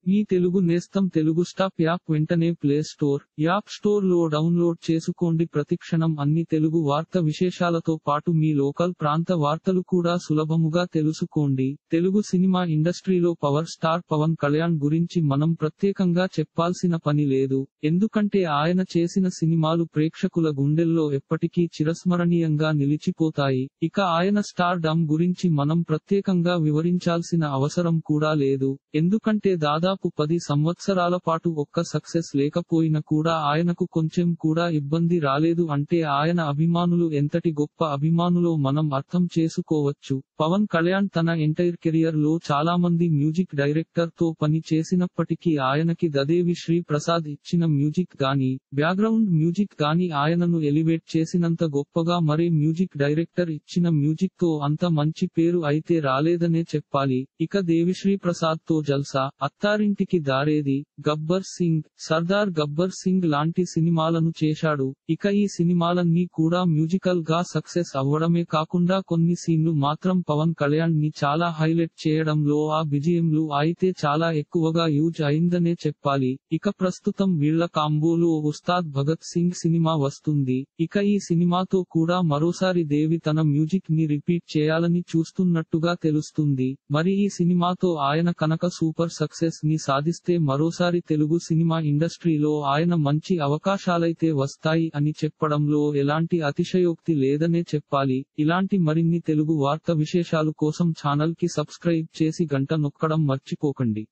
మీ తెలుగు నేస్తం Telugu stop app వెంటనే play store, app store లో డౌన్లోడ్ చేసుకోండి. ప్రతిక్షణం అన్ని తెలుగు వార్త విశేషాలతో పాటు మీ లోకల్ ప్రాంత వార్తలు కూడా సులభముగా తెలుసుకోండి. తెలుగు సినిమా ఇండస్ట్రీలో పవర్ స్టార్ పవన్ కళ్యాణ్ గురించి మనం ప్రత్యేకంగా చెప్పాల్సిన పని లేదు. ఎందుకంటే ఆయన చేసిన సినిమాలు ప్రేక్షకుల గుండెల్లో ఎప్పటికీ చిరస్మరణీయంగా నిలిచిపోతాయి. ఇక ఆయన స్టార్ డమ్ గురించి మనం ప్రత్యేకంగా వివరించాల్సిన అవసరం కూడా లేదు. ఎందుకంటే దాదాపు 10 సంవత్సరాల పాటు ఒక్క సక్సెస్ లేకపోయినా కూడా ఆయనకు కొంచెం కూడా ఇబ్బంది రాలేదు అంటే ఆయన అభిమానులు ఎంతటి గొప్ప అభిమానులో మనం అర్థం చేసుకోవచ్చు. పవన్ కళ్యాణ్ తన ఎంటైర్ కెరియర్ లో చాలామంది మ్యూజిక్ డైరెక్టర్ తో పని చేసినప్పటికీ ఆయనకి దదేవి శ్రీ ప్రసాద్ ఇచ్చిన మ్యూజిక్ గానీ, బ్యాక్గ్రౌండ్ మ్యూజిక్ గానీ ఆయనను ఎలివేట్ చేసినంత గొప్పగా మరే మ్యూజిక్ డైరెక్టర్ ఇచ్చిన మ్యూజిక్ తో అంత మంచి పేరు అయితే రాలేదనే చెప్పాలి. ఇక దేవిశ్రీ ప్రసాద్ తో జల్సా, అత్తారింటికి దారేది, గబ్బర్ సింగ్, సర్దార్ గబ్బర్ సింగ్ లాంటి సినిమాలను చేశాడు. ఇక ఈ సినిమాలన్నీ కూడా మ్యూజికల్ గా సక్సెస్ అవ్వడమే కాకుండా కొన్ని సీన్లు మాత్రం పవన్ కళ్యాణ్ ని చాలా హైలైట్ చేయడంలో ఆ బిజిఎంలు అయితే చాలా ఎక్కువగా యూజ్ అయిందనే చెప్పాలి. ఇక ప్రస్తుతం వీళ్ల కాంబోలో ఉస్తాద్ భగత్ సింగ్ సినిమా వస్తుంది. ఇక ఈ సినిమాతో కూడా మరోసారి దేవి తన మ్యూజిక్ ని రిపీట్ చేయాలని చూస్తున్నట్టుగా తెలుస్తుంది. మరి ఈ సినిమాతో ఆయన కనుక సూపర్ సక్సెస్ ని సాధిస్తే మరోసారి తెలుగు సినిమా ఇండస్ట్రీలో ఆయన మంచి అవకాశాలైతే వస్తాయి అని చెప్పడంలో ఎలాంటి అతిశయోక్తి లేదనే చెప్పాలి. ఇలాంటి మరిన్ని తెలుగు వార్త విశేషాలు కోసం ఛానల్ కి సబ్స్క్రైబ్ చేసి గంట నొక్కడం మర్చిపోకండి.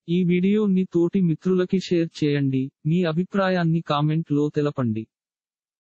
ఈ వీడియోని తోటి మిత్రులకి షేర్ చేయండి. మీ అభిప్రాయాన్ని కామెంట్ లో తెలపండి.